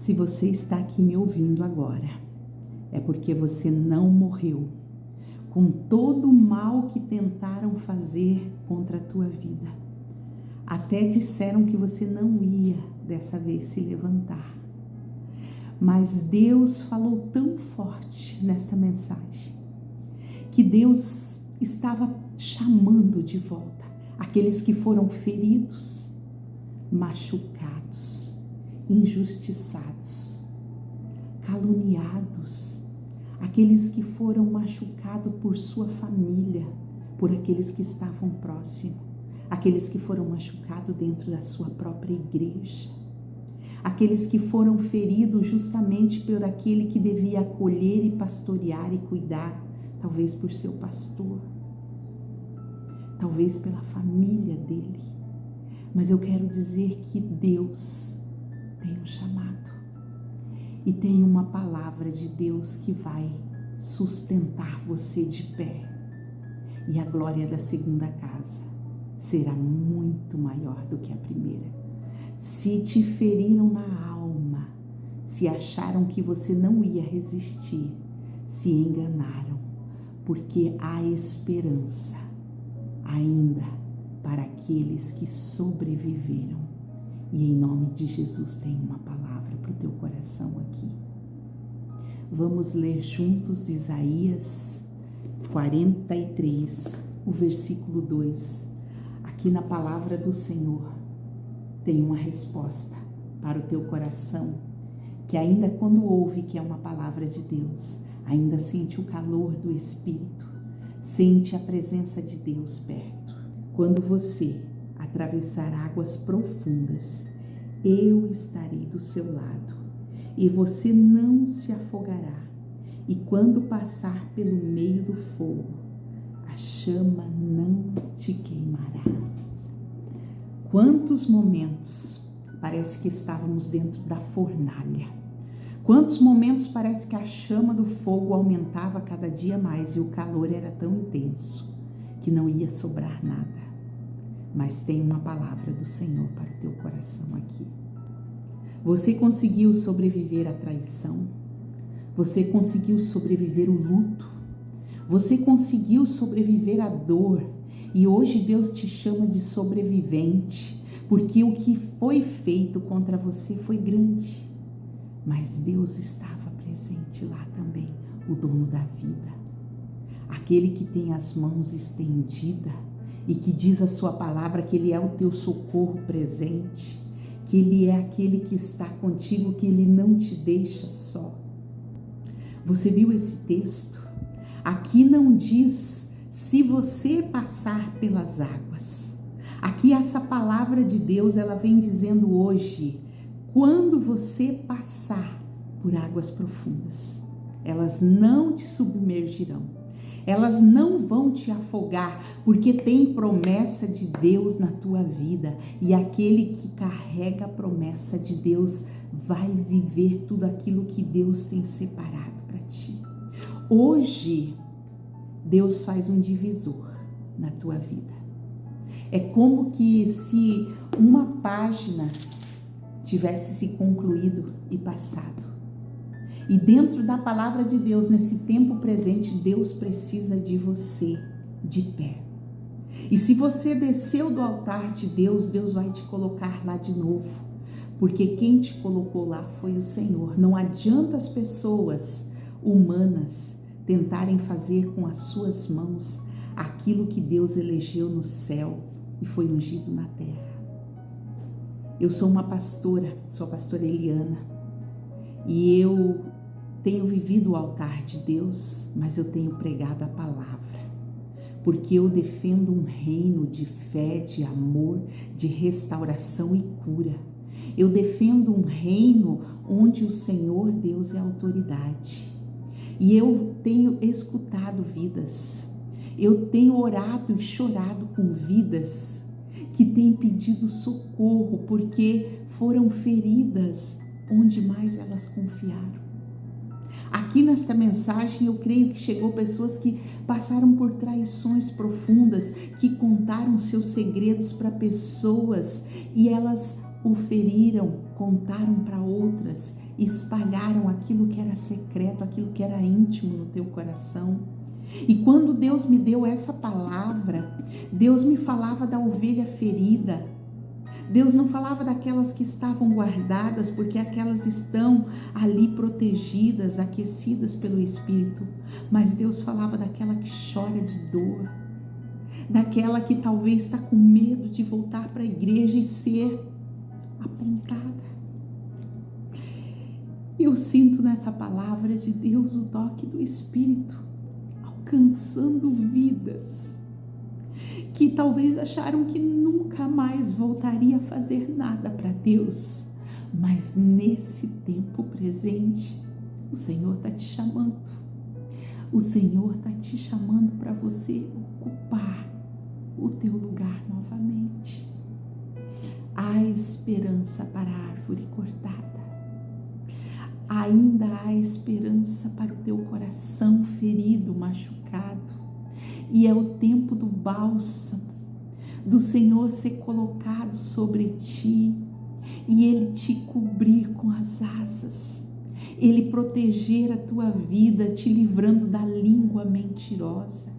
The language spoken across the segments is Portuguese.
Se você está aqui me ouvindo agora, é porque você não morreu com todo o mal que tentaram fazer contra a tua vida. Até disseram que você não ia dessa vez se levantar. Mas Deus falou tão forte nesta mensagem que Deus estava chamando de volta aqueles que foram feridos, machucados, injustiçados, caluniados, aqueles que foram machucados por sua família, por aqueles que estavam próximos, aqueles que foram machucados dentro da sua própria igreja, aqueles que foram feridos justamente por aquele que devia acolher e pastorear e cuidar, talvez por seu pastor, talvez pela família dele. Mas eu quero dizer que Deus tem um chamado e tem uma palavra de Deus que vai sustentar você de pé. E a glória da segunda casa será muito maior do que a primeira. Se te feriram na alma, se acharam que você não ia resistir, se enganaram, porque há esperança ainda para aqueles que sobreviveram. E em nome de Jesus tem uma palavra para o teu coração aqui. Vamos ler juntos Isaías 43, o versículo 2. Aqui na palavra do Senhor tem uma resposta para o teu coração, que ainda quando ouve que é uma palavra de Deus, ainda sente o calor do Espírito, sente a presença de Deus perto. Quando você atravessar águas profundas, eu estarei do seu lado e você não se afogará. E quando passar pelo meio do fogo, a chama não te queimará. Quantos momentos parece que estávamos dentro da fornalha. Quantos momentos parece que a chama do fogo aumentava cada dia mais e o calor era tão intenso que não ia sobrar nada. Mas tem uma palavra do Senhor para o teu coração aqui. Você conseguiu sobreviver à traição? Você conseguiu sobreviver o luto? Você conseguiu sobreviver à dor? E hoje Deus te chama de sobrevivente, porque o que foi feito contra você foi grande. Mas Deus estava presente lá também, o dono da vida, aquele que tem as mãos estendidas e que diz a sua palavra que Ele é o teu socorro presente, que Ele é aquele que está contigo, que Ele não te deixa só. Você viu esse texto? Aqui não diz se você passar pelas águas. Aqui essa palavra de Deus, ela vem dizendo hoje, quando você passar por águas profundas, elas não te submergirão. Elas não vão te afogar, porque tem promessa de Deus na tua vida. E aquele que carrega a promessa de Deus vai viver tudo aquilo que Deus tem separado para ti. Hoje, Deus faz um divisor na tua vida. É como que se uma página tivesse se concluído e passado. E dentro da palavra de Deus, nesse tempo presente, Deus precisa de você de pé. E se você desceu do altar de Deus, Deus vai te colocar lá de novo. Porque quem te colocou lá foi o Senhor. Não adianta as pessoas humanas tentarem fazer com as suas mãos aquilo que Deus elegeu no céu e foi ungido na terra. Eu sou uma pastora, sou a pastora Eliana, e eu tenho vivido o altar de Deus, mas eu tenho pregado a palavra, porque eu defendo um reino de fé, de amor, de restauração e cura. Eu defendo um reino onde o Senhor Deus é autoridade. E eu tenho escutado vidas, eu tenho orado e chorado com vidas que têm pedido socorro porque foram feridas onde mais elas confiaram. Aqui nesta mensagem eu creio que chegou pessoas que passaram por traições profundas, que contaram seus segredos para pessoas e elas o feriram contaram para outras, espalharam aquilo que era secreto, aquilo que era íntimo no teu coração. E quando Deus me deu essa palavra, Deus me falava da ovelha ferida. Deus não falava daquelas que estavam guardadas, porque aquelas estão ali protegidas, aquecidas pelo Espírito. Mas Deus falava daquela que chora de dor, daquela que talvez está com medo de voltar para a igreja e ser apontada. Eu sinto nessa palavra de Deus o toque do Espírito, alcançando vidas que talvez acharam que nunca mais voltaria a fazer nada para Deus, mas nesse tempo presente, o Senhor está te chamando. O Senhor está te chamando para você ocupar o teu lugar novamente. Há esperança para a árvore cortada. Ainda há esperança para o teu coração ferido, machucado. E é o tempo do bálsamo, do Senhor ser colocado sobre ti e Ele te cobrir com as asas, Ele proteger a tua vida, te livrando da língua mentirosa,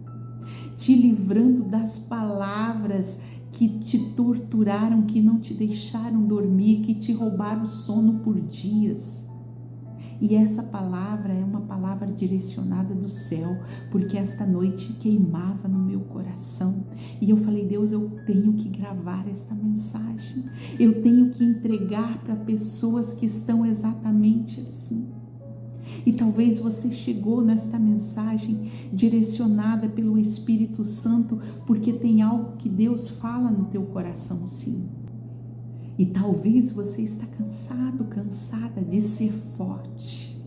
te livrando das palavras que te torturaram, que não te deixaram dormir, que te roubaram o sono por dias. E essa palavra é uma palavra direcionada do céu, porque esta noite queimava no meu coração. E eu falei, Deus, eu tenho que gravar esta mensagem. Eu tenho que entregar para pessoas que estão exatamente assim. E talvez você chegou nesta mensagem direcionada pelo Espírito Santo, porque tem algo que Deus fala no teu coração, sim. E talvez você está cansado, cansada de ser forte.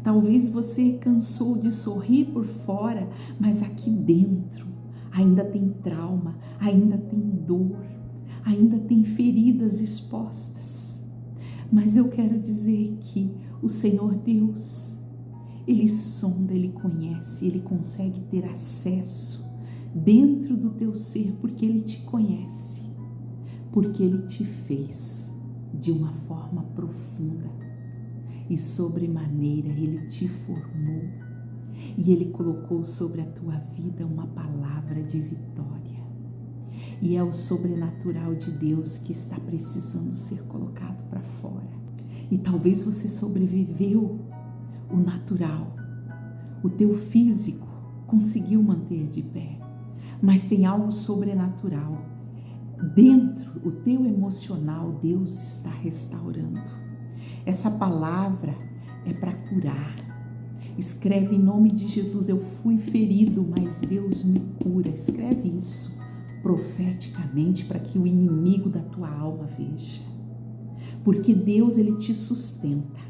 Talvez você cansou de sorrir por fora, mas aqui dentro ainda tem trauma, ainda tem dor, ainda tem feridas expostas. Mas eu quero dizer que o Senhor Deus, Ele sonda, Ele conhece, Ele consegue ter acesso dentro do teu ser, porque Ele te conhece. Porque Ele te fez de uma forma profunda e sobremaneira Ele te formou e Ele colocou sobre a tua vida uma palavra de vitória. E é o sobrenatural de Deus que está precisando ser colocado para fora. E talvez você sobreviveu o natural, o teu físico conseguiu manter de pé, mas tem algo sobrenatural. Dentro, o teu emocional, Deus está restaurando. Essa palavra é para curar. Escreve em nome de Jesus, eu fui ferido, mas Deus me cura. Escreve isso profeticamente para que o inimigo da tua alma veja. Porque Deus, Ele te sustenta.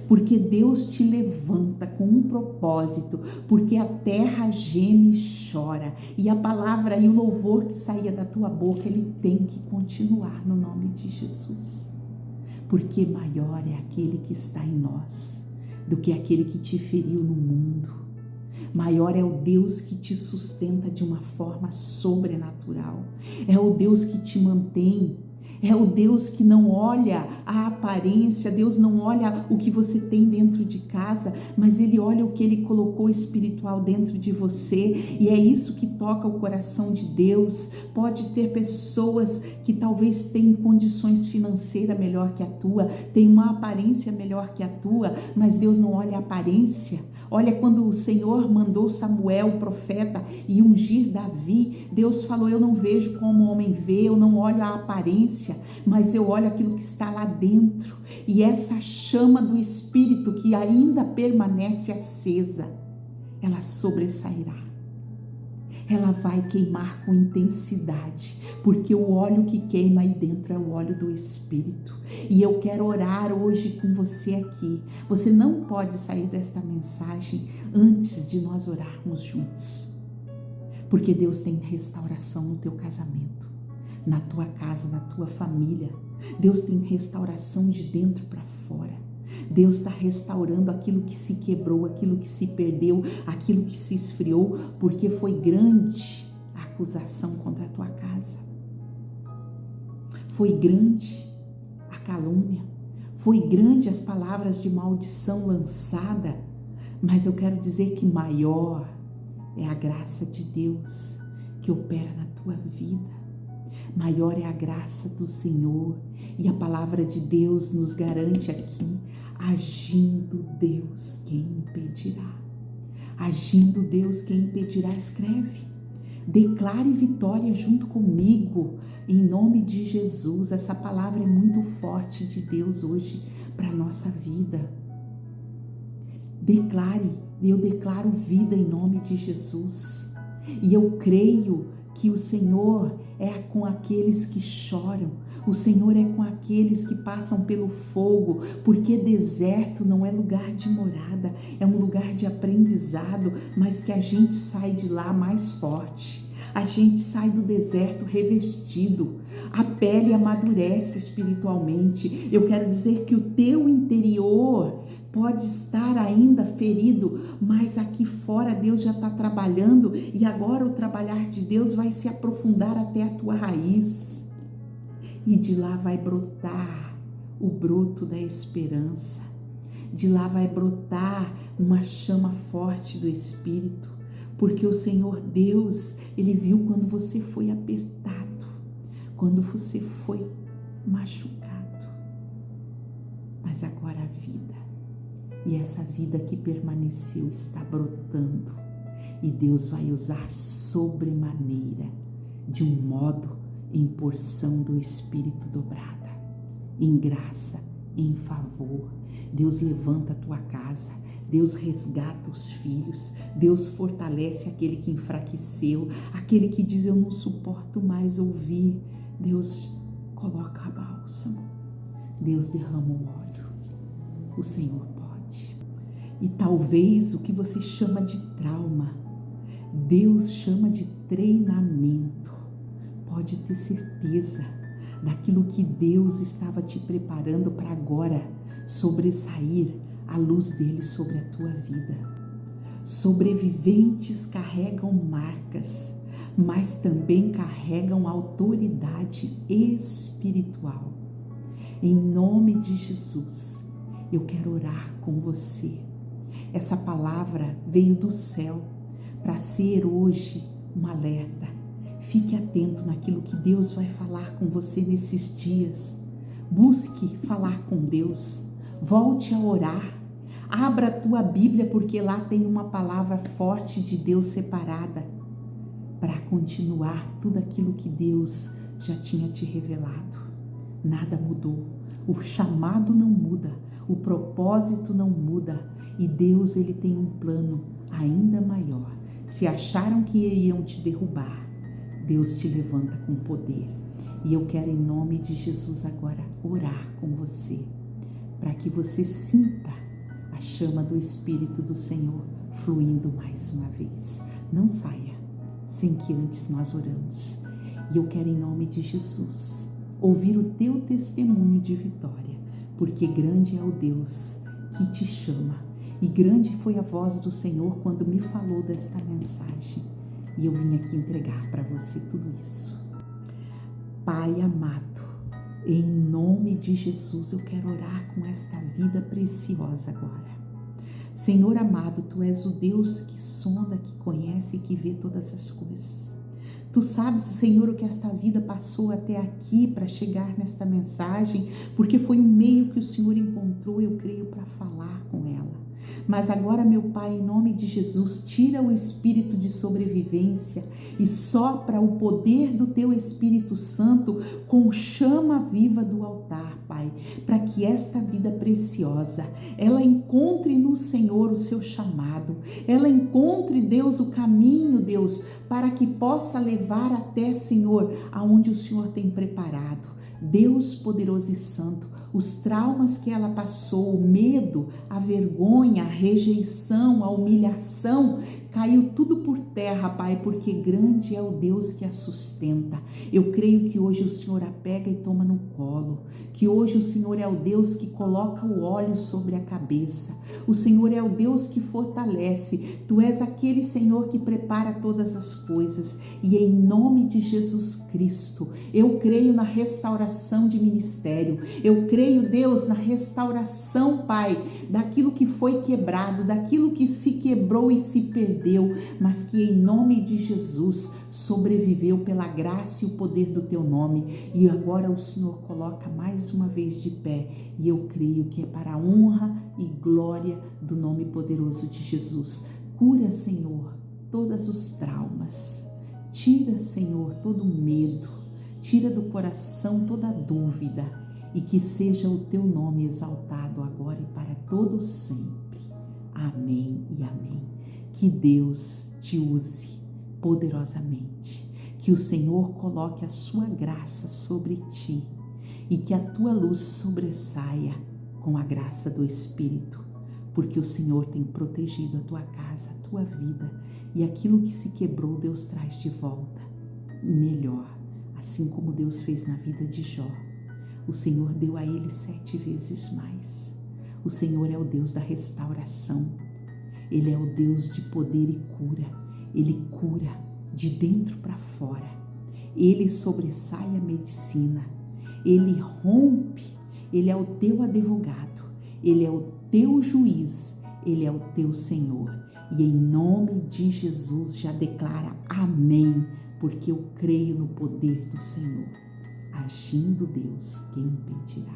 Porque Deus te levanta com um propósito, porque a terra geme e chora, e a palavra e o louvor que saía da tua boca, ele tem que continuar no nome de Jesus, porque maior é aquele que está em nós, do que aquele que te feriu no mundo. Maior é o Deus que te sustenta de uma forma sobrenatural, é o Deus que te mantém. É o Deus que não olha a aparência, Deus não olha o que você tem dentro de casa, mas Ele olha o que Ele colocou espiritual dentro de você, e é isso que toca o coração de Deus. Pode ter pessoas que talvez tenham condições financeiras melhor que a tua, tem uma aparência melhor que a tua, mas Deus não olha a aparência. Olha, quando o Senhor mandou Samuel, o profeta, e ungir Davi, Deus falou, eu não vejo como o homem vê, eu não olho a aparência, mas eu olho aquilo que está lá dentro. E essa chama do Espírito que ainda permanece acesa, ela sobressairá. Ela vai queimar com intensidade, porque o óleo que queima aí dentro é o óleo do Espírito. E eu quero orar hoje com você aqui. Você não pode sair desta mensagem antes de nós orarmos juntos, porque Deus tem restauração no teu casamento, na tua casa, na tua família. Deus tem restauração de dentro para fora. Deus está restaurando aquilo que se quebrou, aquilo que se perdeu, aquilo que se esfriou, porque foi grande a acusação contra a tua casa. Foi grande a calúnia. Foi grande as palavras de maldição lançada, mas eu quero dizer que maior é a graça de Deus que opera na tua vida. Maior é a graça do Senhor, e a palavra de Deus nos garante aqui: agindo Deus, quem impedirá? Agindo Deus, quem impedirá? Escreve. Declare vitória junto comigo, em nome de Jesus. Essa palavra é muito forte de Deus hoje para a nossa vida. Declare, eu declaro vida em nome de Jesus. E eu creio que o Senhor é com aqueles que choram, o Senhor é com aqueles que passam pelo fogo, porque deserto não é lugar de morada, é um lugar de aprendizado, mas que a gente sai de lá mais forte. A gente sai do deserto revestido, a pele amadurece espiritualmente. Eu quero dizer que o teu interior pode estar ainda ferido, mas aqui fora Deus já está trabalhando, e agora o trabalhar de Deus vai se aprofundar até a tua raiz. E de lá vai brotar o broto da esperança. De lá vai brotar uma chama forte do Espírito. Porque o Senhor Deus, Ele viu quando você foi apertado, quando você foi machucado. Mas agora a vida, e essa vida que permaneceu está brotando. E Deus vai usar sobremaneira, de um modo em porção do Espírito dobrada, em graça, em favor. Deus levanta a tua casa, Deus resgata os filhos, Deus fortalece aquele que enfraqueceu, aquele que diz: eu não suporto mais ouvir. Deus coloca a bálsamo, Deus derrama o óleo, o Senhor pode. E talvez o que você chama de trauma, Deus chama de treinamento. Pode ter certeza daquilo que Deus estava te preparando para agora sobressair a luz dele sobre a tua vida. Sobreviventes carregam marcas, mas também carregam autoridade espiritual. Em nome de Jesus, eu quero orar com você. Essa palavra veio do céu para ser hoje um alerta. Fique atento naquilo que Deus vai falar com você nesses dias. Busque falar com Deus. Volte a orar. Abra a tua Bíblia, porque lá tem uma palavra forte de Deus separada para continuar tudo aquilo que Deus já tinha te revelado. Nada mudou. O chamado não muda. O propósito não muda. E Deus, Ele tem um plano ainda maior. Se acharam que iriam te derrubar, Deus te levanta com poder. E eu quero, em nome de Jesus, agora orar com você, para que você sinta a chama do Espírito do Senhor fluindo mais uma vez. Não saia sem que antes nós oramos. E eu quero, em nome de Jesus, ouvir o teu testemunho de vitória, porque grande é o Deus que te chama. E grande foi a voz do Senhor quando me falou desta mensagem. E eu vim aqui entregar para você tudo isso. Pai amado, em nome de Jesus, eu quero orar com esta vida preciosa agora. Senhor amado, Tu és o Deus que sonda, que conhece e que vê todas as coisas. Tu sabes, Senhor, o que esta vida passou até aqui para chegar nesta mensagem, porque foi um meio que o Senhor encontrou, eu creio, para falar com ela. Mas agora, meu Pai, em nome de Jesus, tira o espírito de sobrevivência e sopra o poder do Teu Espírito Santo com chama viva do altar, Pai, para que esta vida preciosa, ela encontre no Senhor o seu chamado, ela encontre, Deus, o caminho, Deus, para que possa levar até, Senhor, aonde o Senhor tem preparado. Deus poderoso e santo, os traumas que ela passou, o medo, a vergonha, a rejeição, a humilhação, caiu tudo por terra, Pai, porque grande é o Deus que a sustenta. Eu creio que hoje o Senhor a pega e toma no colo, que hoje o Senhor é o Deus que coloca o óleo sobre a cabeça, o Senhor é o Deus que fortalece, Tu és aquele, Senhor, que prepara todas as coisas, e em nome de Jesus Cristo, eu creio na restauração de ministério, eu creio creio, Deus, na restauração, Pai, daquilo que foi quebrado, daquilo que se quebrou e se perdeu, mas que em nome de Jesus sobreviveu pela graça e o poder do teu nome. E agora o Senhor coloca mais uma vez de pé, e eu creio que é para a honra e glória do nome poderoso de Jesus. Cura, Senhor, todos os traumas. Tira, Senhor, todo medo. Tira do coração toda dúvida, e que seja o teu nome exaltado agora e para todo sempre. Amém e amém. Que Deus te use poderosamente, que o Senhor coloque a sua graça sobre ti e que a tua luz sobressaia com a graça do Espírito, porque o Senhor tem protegido a tua casa, a tua vida, e aquilo que se quebrou Deus traz de volta melhor, assim como Deus fez na vida de Jó. O Senhor deu a ele 7 vezes mais. O Senhor é o Deus da restauração. Ele é o Deus de poder e cura. Ele cura de dentro para fora. Ele sobressai a medicina. Ele rompe. Ele é o teu advogado. Ele é o teu juiz. Ele é o teu Senhor. E em nome de Jesus já declara amém, porque eu creio no poder do Senhor. Agindo Deus, quem impedirá?